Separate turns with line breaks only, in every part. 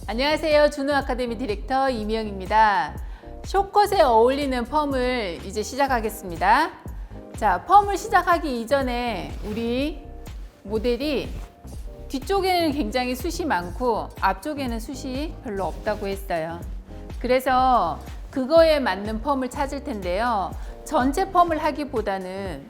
안녕하세요. 준우 아카데미 디렉터 이미영입니다. 숏컷에 어울리는 펌을 이제 시작하겠습니다. 자, 펌을 시작하기 이전에 우리 모델이 뒤쪽에는 굉장히 숱이 많고 앞쪽에는 숱이 별로 없다고 했어요. 그래서 그거에 맞는 펌을 찾을 텐데요. 전체 펌을 하기보다는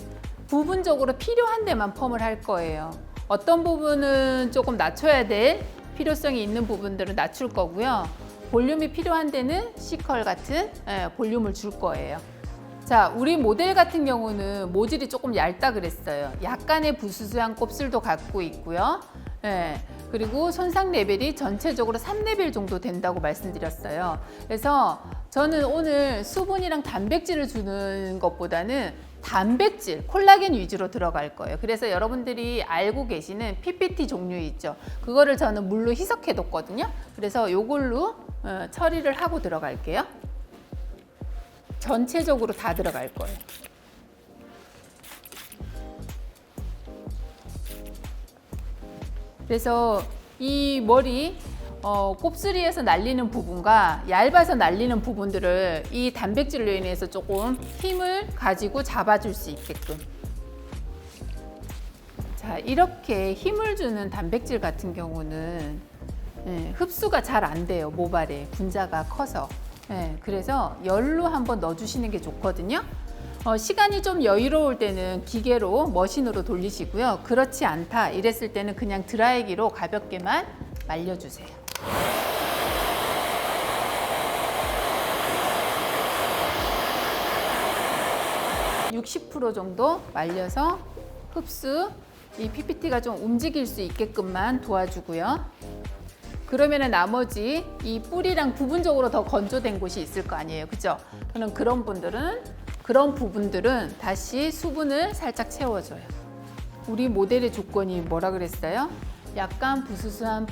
부분적으로 필요한 데만 펌을 할 거예요. 어떤 부분은 조금 낮춰야 될 필요성이 있는 부분들은 낮출 거고요. 볼륨이 필요한 데는 C컬 같은 볼륨을 줄 거예요. 자, 우리 모델 같은 경우는 모질이 조금 얇다 그랬어요. 약간의 부스스한 곱슬도 갖고 있고요. 그리고 손상 레벨이 전체적으로 3레벨 정도 된다고 말씀드렸어요. 그래서 저는 오늘 수분이랑 단백질을 주는 것보다는 단백질, 콜라겐 위주로 들어갈 거예요. 그래서 여러분들이 알고 계시는 PPT 종류 있죠. 그거를 저는 물로 희석해 뒀거든요. 그래서 이걸로 처리를 하고 들어갈게요. 전체적으로 다 들어갈 거예요. 그래서 이 머리 곱슬이에서 날리는 부분과 얇아서 날리는 부분들을 이 단백질로 인해서 조금 힘을 가지고 잡아줄 수 있게끔. 자, 이렇게 힘을 주는 단백질 같은 경우는 흡수가 잘 안 돼요. 모발에 분자가 커서. 그래서 열로 한번 넣어주시는 게 좋거든요. 시간이 좀 여유로울 때는 기계로 머신으로 돌리시고요. 그렇지 않다 이랬을 때는 그냥 드라이기로 가볍게만 말려주세요. (60% 정도) 말려서 흡수, 이 PPT가 좀 움직일 수 있게끔만 도와주고요. 그러면은 나머지 이 뿌리랑 부분적으로 더 건조된 곳이 있을 거 아니에요, 그죠? 저는 그런 부분들은 다시 수분을 살짝 채워줘요. 우리 모델의 조건이 뭐라 그랬어요? 약간 부스스한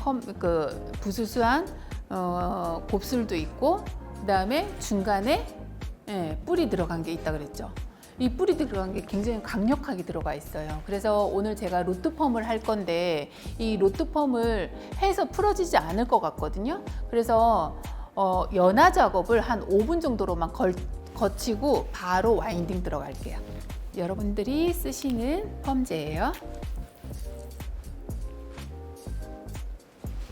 곱슬도 있고, 그 다음에 중간에 뿌리 들어간 게 있다 그랬죠. 이 뿌리 들어간 게 굉장히 강력하게 들어가 있어요. 그래서 오늘 제가 로트 펌을 할 건데 이 로트 펌을 해서 풀어지지 않을 것 같거든요. 그래서 연화 작업을 한 5분 정도로만 거치고 바로 와인딩 들어갈게요. 여러분들이 쓰시는 펌제예요.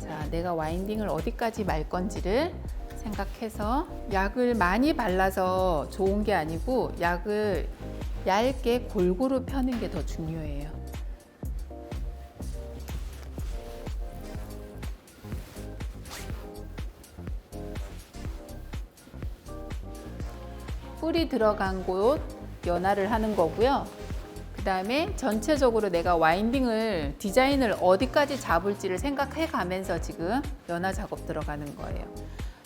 자, 내가 와인딩을 어디까지 말 건지를 생각해서 약을 많이 발라서 좋은 게 아니고 약을 얇게 골고루 펴는 게 더 중요해요. 뿌리 들어간 곳 연화를 하는 거고요. 그 다음에 전체적으로 내가 와인딩을 디자인을 어디까지 잡을지를 생각해 가면서 지금 연화 작업 들어가는 거예요.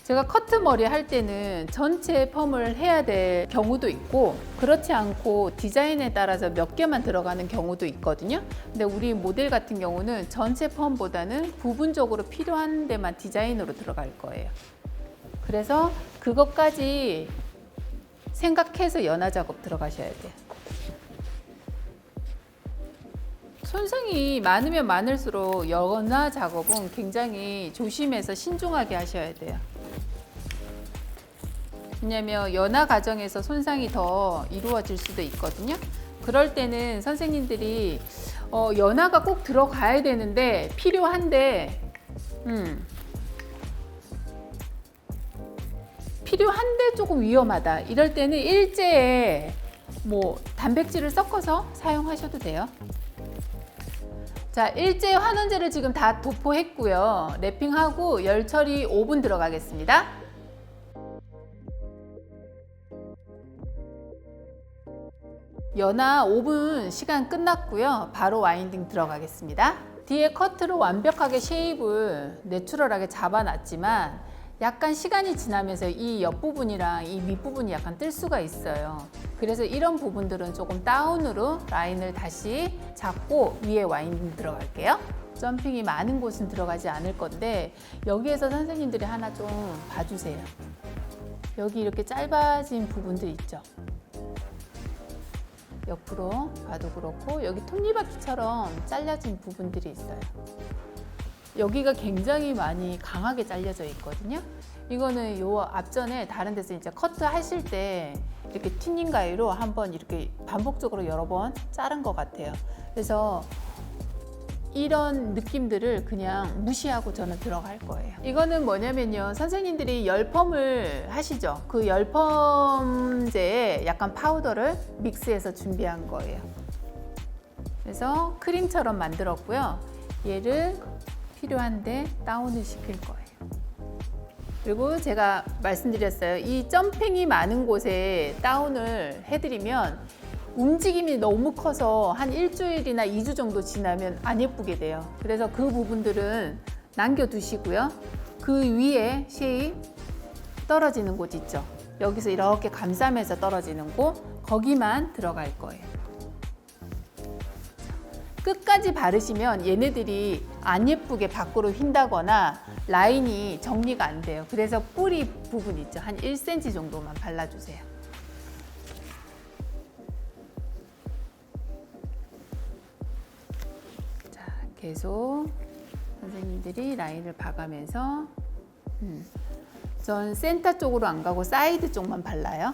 제가 커트 머리 할 때는 전체 펌을 해야 될 경우도 있고 그렇지 않고 디자인에 따라서 몇 개만 들어가는 경우도 있거든요. 근데 우리 모델 같은 경우는 전체 펌보다는 부분적으로 필요한 데만 디자인으로 들어갈 거예요. 그래서 그것까지 생각해서 연화 작업 들어가셔야 돼요. 손상이 많으면 많을수록 연화 작업은 굉장히 조심해서 신중하게 하셔야 돼요. 왜냐하면 연화 과정에서 손상이 더 이루어질 수도 있거든요. 그럴 때는 선생님들이 연화가 꼭 들어가야 되는데 필요한데 조금 위험하다 이럴 때는 일제에 단백질을 섞어서 사용하셔도 돼요. 자, 일제 환원제를 지금 다 도포했고요. 랩핑하고 열 처리 5분 들어가겠습니다. 연화 5분 시간 끝났고요. 바로 와인딩 들어가겠습니다. 뒤에 커트로 완벽하게 쉐입을 내추럴하게 잡아놨지만 약간 시간이 지나면서 이 옆부분이랑 이 밑부분이 약간 뜰 수가 있어요. 그래서 이런 부분들은 조금 다운으로 라인을 다시 잡고 위에 와인딩 들어갈게요. 점핑이 많은 곳은 들어가지 않을 건데 여기에서 선생님들이 하나 좀 봐주세요. 여기 이렇게 짧아진 부분들 있죠. 옆으로 봐도 그렇고 여기 톱니바퀴처럼 잘라진 부분들이 있어요. 여기가 굉장히 많이 강하게 잘려져 있거든요. 이거는 요 앞전에 다른 데서 이제 커트 하실 때 이렇게 튜닝 가위로 한번 이렇게 반복적으로 여러 번 자른 것 같아요. 그래서 이런 느낌들을 그냥 무시하고 저는 들어갈 거예요. 이거는 뭐냐면요, 선생님들이 열펌을 하시죠. 그 열펌제에 약간 파우더를 믹스해서 준비한 거예요. 그래서 크림처럼 만들었고요. 얘를 필요한데 다운을 시킬 거예요. 그리고 제가 말씀드렸어요. 이 점핑이 많은 곳에 다운을 해드리면 움직임이 너무 커서 한 일주일이나 2주 정도 지나면 안 예쁘게 돼요. 그래서 그 부분들은 남겨두시고요. 그 위에 쉐입 떨어지는 곳 있죠. 여기서 이렇게 감싸면서 떨어지는 곳, 거기만 들어갈 거예요. 끝까지 바르시면 얘네들이 안 예쁘게 밖으로 휜다거나 라인이 정리가 안 돼요. 그래서 뿌리 부분 있죠. 한 1cm 정도만 발라주세요. 자, 계속 선생님들이 라인을 봐가면서 전 센터 쪽으로 안 가고 사이드 쪽만 발라요.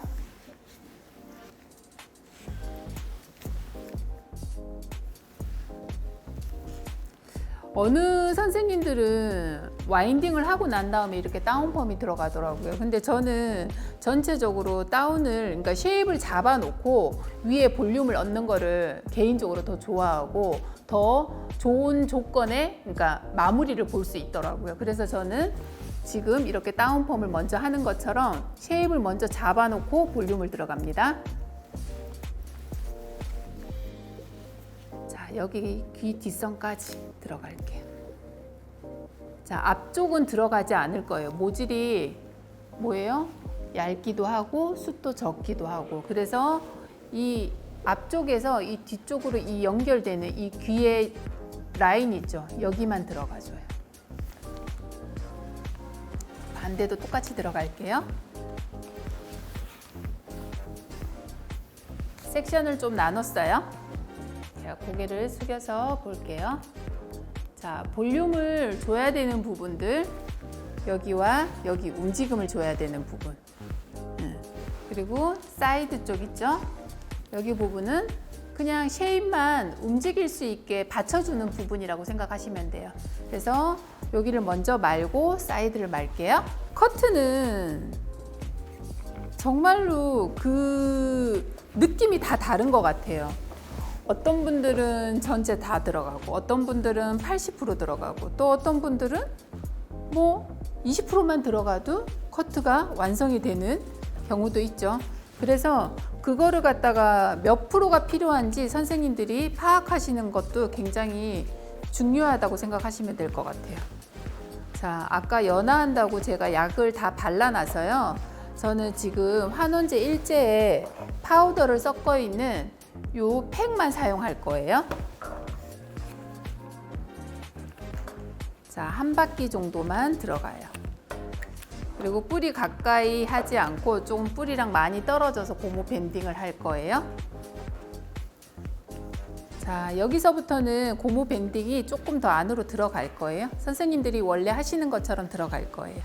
어느 선생님들은 와인딩을 하고 난 다음에 이렇게 다운펌이 들어가더라고요. 근데 저는 전체적으로 다운을, 그러니까 쉐입을 잡아 놓고 위에 볼륨을 얻는 거를 개인적으로 더 좋아하고 더 좋은 조건에, 그러니까 마무리를 볼 수 있더라고요. 그래서 저는 지금 이렇게 다운펌을 먼저 하는 것처럼 쉐입을 먼저 잡아 놓고 볼륨을 들어갑니다. 여기 귀 뒷선까지 들어갈게요. 자, 앞쪽은 들어가지 않을 거예요. 모질이 뭐예요? 얇기도 하고 숱도 적기도 하고, 그래서 이 앞쪽에서 이 뒤쪽으로 이 연결되는 이 귀의 라인 있죠? 여기만 들어가줘요. 반대도 똑같이 들어갈게요. 섹션을 좀 나눴어요. 고개를 숙여서 볼게요. 자, 볼륨을 줘야 되는 부분들, 여기와 여기 움직임을 줘야 되는 부분, 그리고 사이드 쪽 있죠? 여기 부분은 그냥 쉐입만 움직일 수 있게 받쳐주는 부분이라고 생각하시면 돼요. 그래서 여기를 먼저 말고 사이드를 말게요. 커트는 정말로 그 느낌이 다 다른 것 같아요. 어떤 분들은 전체 다 들어가고, 어떤 분들은 80% 들어가고, 또 어떤 분들은 뭐 20%만 들어가도 커트가 완성이 되는 경우도 있죠. 그래서 그거를 갖다가 몇 프로가 필요한지 선생님들이 파악하시는 것도 굉장히 중요하다고 생각하시면 될 것 같아요. 자, 아까 연화한다고 제가 약을 다 발라놔서요. 저는 지금 환원제 일제에 파우더를 섞어 있는 요 팩만 사용할 거예요. 자, 한 바퀴 정도만 들어가요. 그리고 뿌리 가까이 하지 않고 좀 뿌리랑 많이 떨어져서 고무 밴딩을 할 거예요. 자, 여기서부터는 고무 밴딩이 조금 더 안으로 들어갈 거예요. 선생님들이 원래 하시는 것처럼 들어갈 거예요.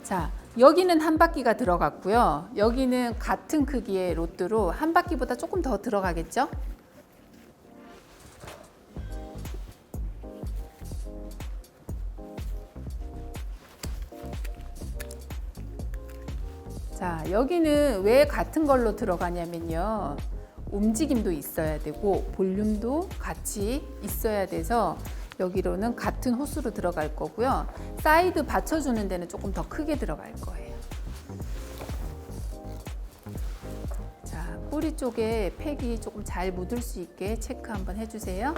자, 여기는 한 바퀴가 들어갔고요. 여기는 같은 크기의 로드로 한 바퀴보다 조금 더 들어가겠죠? 자, 여기는 왜 같은 걸로 들어가냐면요. 움직임도 있어야 되고 볼륨도 같이 있어야 돼서 여기로는 같은 호수로 들어갈 거고요. 사이드 받쳐주는 데는 조금 더 크게 들어갈 거예요. 자, 뿌리 쪽에 팩이 조금 잘 묻을 수 있게 체크 한번 해주세요.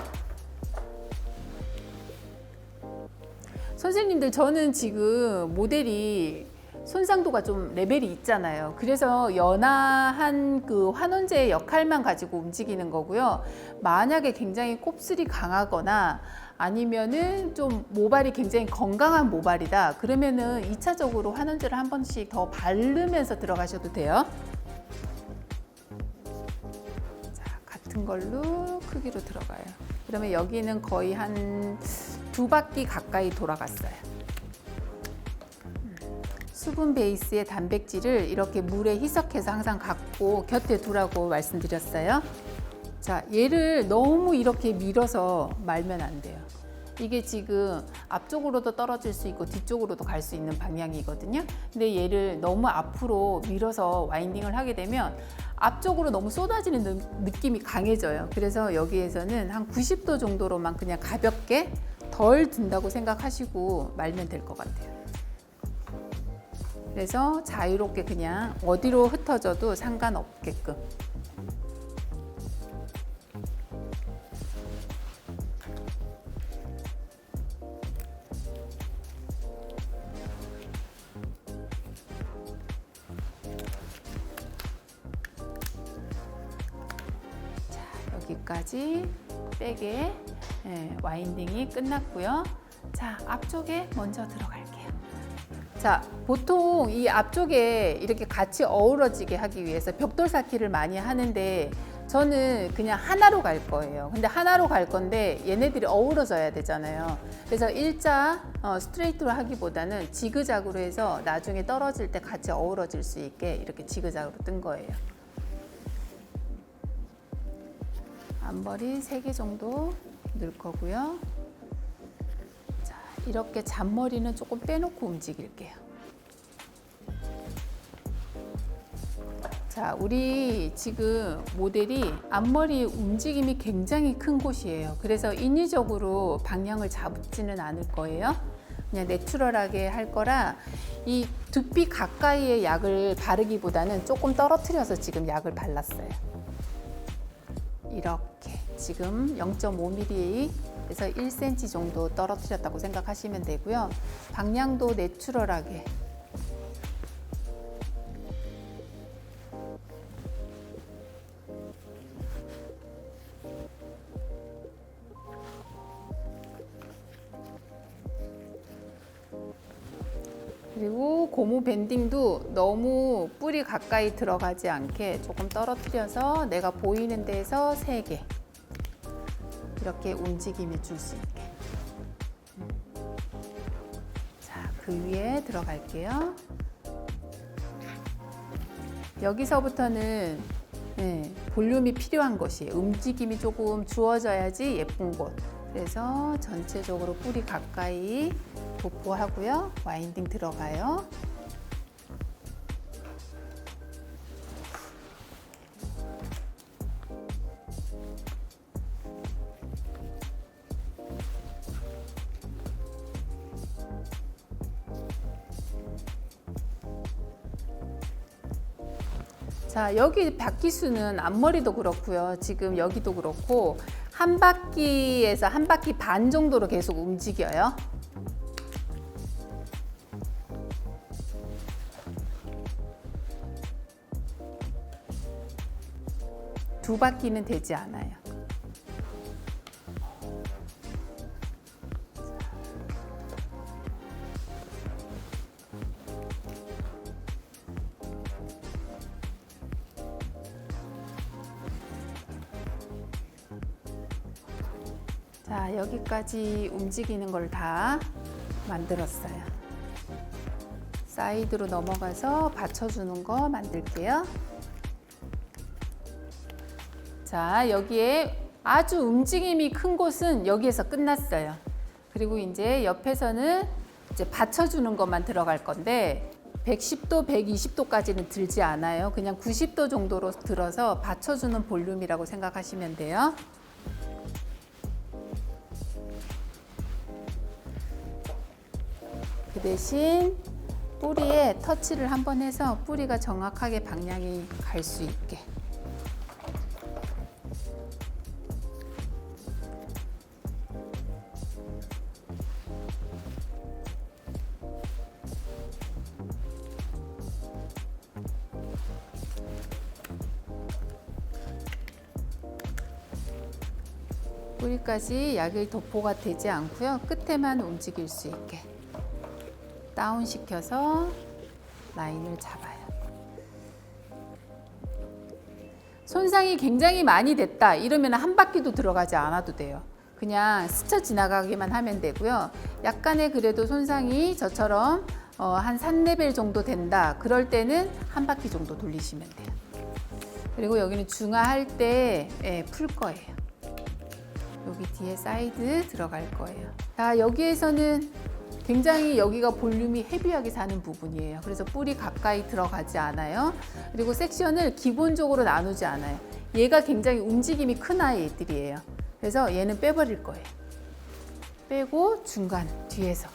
선생님들, 저는 지금 모델이 손상도가 좀 레벨이 있잖아요. 그래서 연화한 그 환원제의 역할만 가지고 움직이는 거고요. 만약에 굉장히 곱슬이 강하거나 아니면은 좀 모발이 굉장히 건강한 모발이다. 그러면은 2차적으로 환원제를 한 번씩 더 바르면서 들어가셔도 돼요. 자, 같은 걸로 크기로 들어가요. 그러면 여기는 거의 한 2바퀴 가까이 돌아갔어요. 수분 베이스의 단백질을 이렇게 물에 희석해서 항상 갖고 곁에 두라고 말씀드렸어요. 자, 얘를 너무 이렇게 밀어서 말면 안 돼요. 이게 지금 앞쪽으로도 떨어질 수 있고 뒤쪽으로도 갈 수 있는 방향이거든요. 근데 얘를 너무 앞으로 밀어서 와인딩을 하게 되면 앞쪽으로 너무 쏟아지는 느낌이 강해져요. 그래서 여기에서는 한 90도 정도로만 그냥 가볍게 덜 든다고 생각하시고 말면 될 것 같아요. 그래서 자유롭게 그냥 어디로 흩어져도 상관없게끔. 자, 여기까지 백에 와인딩이 끝났고요. 자, 앞쪽에 먼저 들어갈게요. 자, 보통 이 앞쪽에 이렇게 같이 어우러지게 하기 위해서 벽돌 쌓기를 많이 하는데 저는 그냥 하나로 갈 거예요. 근데 하나로 갈 건데 얘네들이 어우러져야 되잖아요. 그래서 일자 스트레이트로 하기보다는 지그자그로 해서 나중에 떨어질 때 같이 어우러질 수 있게 이렇게 지그자그로 뜬 거예요. 앞머리 3개 정도 넣을 거고요. 자, 이렇게 잔머리는 조금 빼놓고 움직일게요. 자, 우리 지금 모델이 앞머리 움직임이 굉장히 큰 곳이에요. 그래서 인위적으로 방향을 잡지는 않을 거예요. 그냥 내추럴하게 할 거라 이 두피 가까이에 약을 바르기보다는 조금 떨어뜨려서 지금 약을 발랐어요. 이렇게 지금 0.5mm에서 1cm 정도 떨어뜨렸다고 생각하시면 되고요. 방향도 내추럴하게. 그리고 고무 밴딩도 너무 뿌리 가까이 들어가지 않게 조금 떨어뜨려서 내가 보이는 데에서 3개 이렇게 움직임을 줄 수 있게. 자, 그 위에 들어갈게요. 여기서부터는 볼륨이 필요한 것이에요. 움직임이 조금 주어져야지 예쁜 곳. 그래서 전체적으로 뿌리 가까이 도포하고요. 와인딩 들어가요. 자, 여기 바퀴 수는 앞머리도 그렇고요. 지금 여기도 그렇고 한 바퀴에서 한 바퀴 반 정도로 계속 움직여요. 두 바퀴는 되지 않아요. 자, 여기까지 움직이는 걸 다 만들었어요. 사이드로 넘어가서 받쳐주는 거 만들게요. 자, 여기에 아주 움직임이 큰 곳은 여기에서 끝났어요. 그리고 이제 옆에서는 이제 받쳐주는 것만 들어갈 건데 110도, 120도까지는 들지 않아요. 그냥 90도 정도로 들어서 받쳐주는 볼륨이라고 생각하시면 돼요. 그 대신 뿌리에 터치를 한번 해서 뿌리가 정확하게 방향이 갈 수 있게. 뿌리까지 약이 도포가 되지 않고요. 끝에만 움직일 수 있게 다운 시켜서 라인을 잡아요. 손상이 굉장히 많이 됐다 이러면 한 바퀴도 들어가지 않아도 돼요. 그냥 스쳐 지나가기만 하면 되고요. 약간의 그래도 손상이 저처럼 한 3레벨 정도 된다. 그럴 때는 한 바퀴 정도 돌리시면 돼요. 그리고 여기는 중화할 때 풀 거예요. 여기 뒤에 사이드 들어갈 거예요. 자, 여기에서는 굉장히 여기가 볼륨이 헤비하게 사는 부분이에요. 그래서 뿌리 가까이 들어가지 않아요. 그리고 섹션을 기본적으로 나누지 않아요. 얘가 굉장히 움직임이 큰 아이들이에요. 그래서 얘는 빼버릴 거예요. 빼고 중간 뒤에서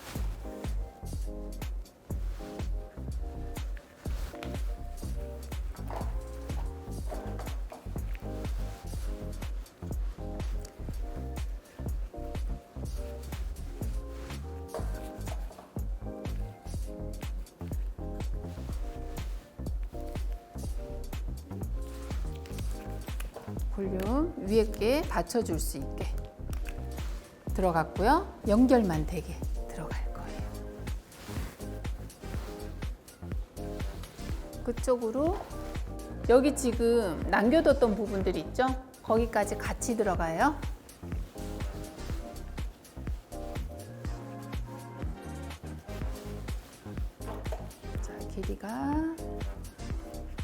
볼륨 위에 받쳐줄 수 있게 들어갔고요. 연결만 되게 들어갈 거예요. 그쪽으로 여기 지금 남겨뒀던 부분들 있죠? 거기까지 같이 들어가요. 자, 길이가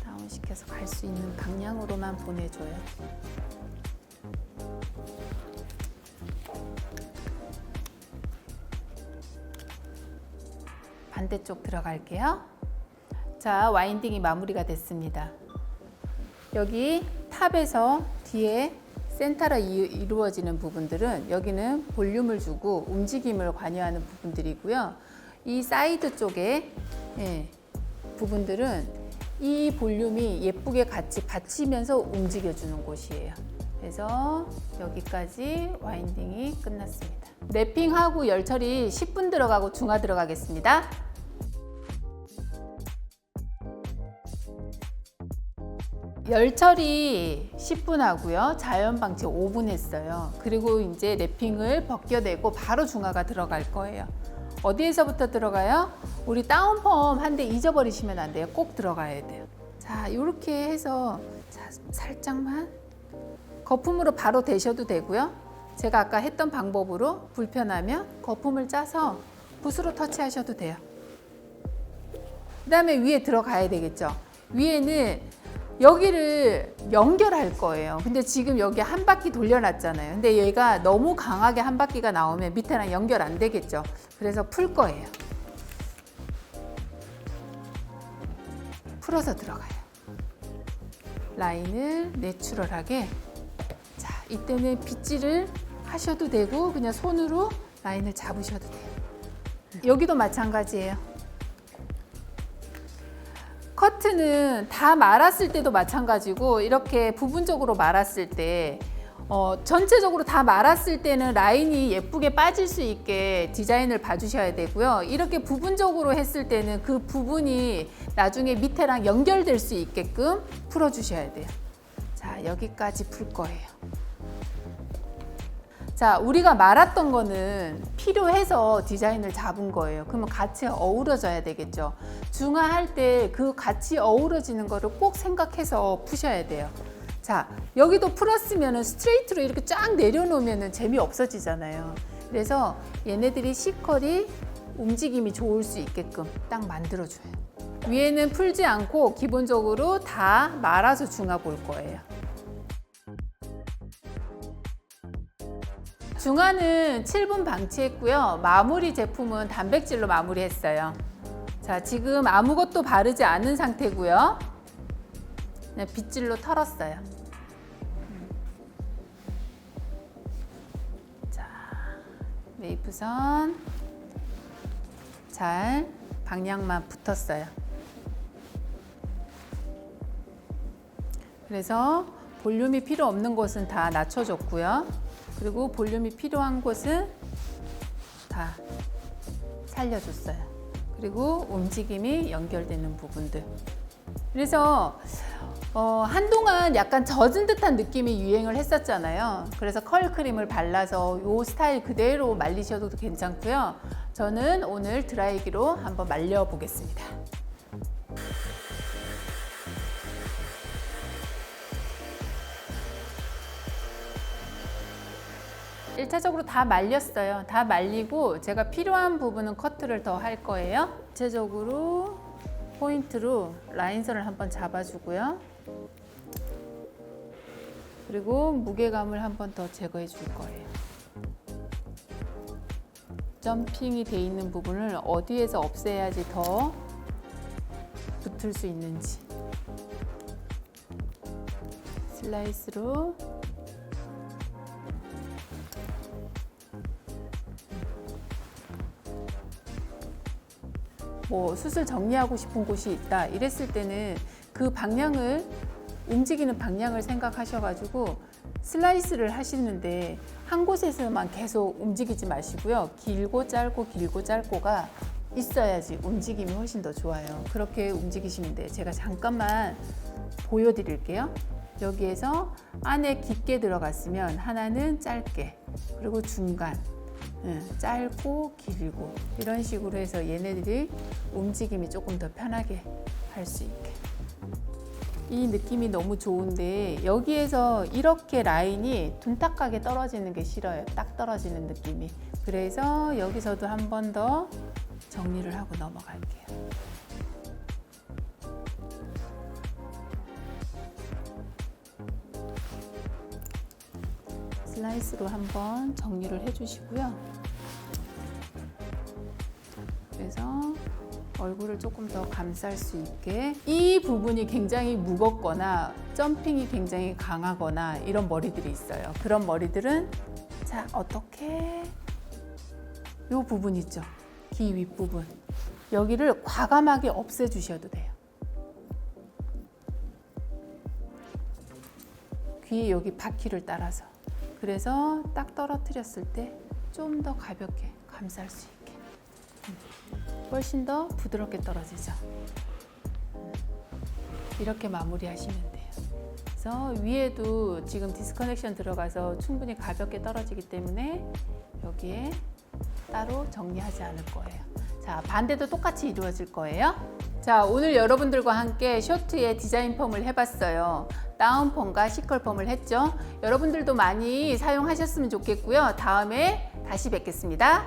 다운시켜서 갈 수 있는 방향으로만 보내줘요. 반대쪽 들어갈게요. 자, 와인딩이 마무리가 됐습니다. 여기 탑에서 뒤에 센터로 이루어지는 부분들은 여기는 볼륨을 주고 움직임을 관여하는 부분들이고요. 이 사이드 쪽에 부분들은 이 볼륨이 예쁘게 같이 받치면서 움직여주는 곳이에요. 그래서 여기까지 와인딩이 끝났습니다. 랩핑하고 열 처리 10분 들어가고 중화 들어가겠습니다. 열 처리 10분 하고요. 자연 방치 5분 했어요. 그리고 이제 랩핑을 벗겨내고 바로 중화가 들어갈 거예요. 어디에서부터 들어가요? 우리 다운펌 한 대 잊어버리시면 안 돼요. 꼭 들어가야 돼요. 자, 이렇게 해서 살짝만 거품으로 바로 대셔도 되고요. 제가 아까 했던 방법으로 불편하면 거품을 짜서 붓으로 터치하셔도 돼요. 그 다음에 위에 들어가야 되겠죠. 위에는 여기를 연결할 거예요. 근데 지금 여기 한 바퀴 돌려놨잖아요. 근데 얘가 너무 강하게 한 바퀴가 나오면 밑에랑 연결 안 되겠죠. 그래서 풀 거예요. 풀어서 들어가요. 라인을 내추럴하게. 자, 이때는 빗질을 하셔도 되고 그냥 손으로 라인을 잡으셔도 돼요. 여기도 마찬가지예요. 커트는 다 말았을 때도 마찬가지고 이렇게 부분적으로 말았을 때 전체적으로 다 말았을 때는 라인이 예쁘게 빠질 수 있게 디자인을 봐주셔야 되고요. 이렇게 부분적으로 했을 때는 그 부분이 나중에 밑에랑 연결될 수 있게끔 풀어주셔야 돼요. 자, 여기까지 풀 거예요. 자, 우리가 말았던 거는 필요해서 디자인을 잡은 거예요. 그러면 같이 어우러져야 되겠죠. 중화할 때 그 같이 어우러지는 거를 꼭 생각해서 푸셔야 돼요. 자, 여기도 풀었으면 스트레이트로 이렇게 쫙 내려놓으면 재미 없어지잖아요. 그래서 얘네들이 C컬이 움직임이 좋을 수 있게끔 딱 만들어줘요. 위에는 풀지 않고 기본적으로 다 말아서 중화 볼 거예요. 중화는 7분 방치했고요. 마무리 제품은 단백질로 마무리했어요. 자, 지금 아무것도 바르지 않은 상태고요. 그냥 빗질로 털었어요. 자, 웨이프선 잘 방향만 붙었어요. 그래서 볼륨이 필요 없는 곳은 다 낮춰줬고요. 그리고 볼륨이 필요한 곳은 다 살려줬어요. 그리고 움직임이 연결되는 부분들 그래서 한동안 약간 젖은 듯한 느낌이 유행을 했었잖아요. 그래서 컬 크림을 발라서 이 스타일 그대로 말리셔도 괜찮고요. 저는 오늘 드라이기로 한번 말려 보겠습니다. 1차적으로 다 말렸어요. 다 말리고 제가 필요한 부분은 커트를 더 할 거예요. 전체적으로 포인트로 라인선을 한번 잡아주고요. 그리고 무게감을 한번 더 제거해 줄 거예요. 점핑이 돼 있는 부분을 어디에서 없애야지 더 붙을 수 있는지 슬라이스로 뭐 수술 정리하고 싶은 곳이 있다 이랬을 때는 그 방향을 움직이는 방향을 생각하셔가지고 슬라이스를 하시는데 한 곳에서만 계속 움직이지 마시고요. 길고 짧고가 있어야지 움직임이 훨씬 더 좋아요. 그렇게 움직이시면 돼요. 제가 잠깐만 보여드릴게요. 여기에서 안에 깊게 들어갔으면 하나는 짧게, 그리고 중간 짧고 길고 이런 식으로 해서 얘네들이 움직임이 조금 더 편하게 할 수 있게. 이 느낌이 너무 좋은데 여기에서 이렇게 라인이 둔탁하게 떨어지는 게 싫어요. 딱 떨어지는 느낌이. 그래서 여기서도 한 번 더 정리를 하고 넘어갈게요. 슬라이스로 한번 정리를 해주시고요. 그래서 얼굴을 조금 더 감쌀 수 있게, 이 부분이 굉장히 무겁거나 점핑이 굉장히 강하거나 이런 머리들이 있어요. 그런 머리들은 자, 어떻게 이 부분 있죠? 귀 윗부분 여기를 과감하게 없애주셔도 돼요. 귀 여기 바퀴를 따라서. 그래서 딱 떨어뜨렸을 때 좀 더 가볍게 감쌀 수 있게, 훨씬 더 부드럽게 떨어지죠. 이렇게 마무리하시면 돼요. 그래서 위에도 지금 디스커넥션 들어가서 충분히 가볍게 떨어지기 때문에 여기에 따로 정리하지 않을 거예요. 자, 반대도 똑같이 이루어질 거예요. 자, 오늘 여러분들과 함께 쇼트의 디자인 펌을 해봤어요. 다운 펌과 시컬 펌을 했죠. 여러분들도 많이 사용하셨으면 좋겠고요. 다음에 다시 뵙겠습니다.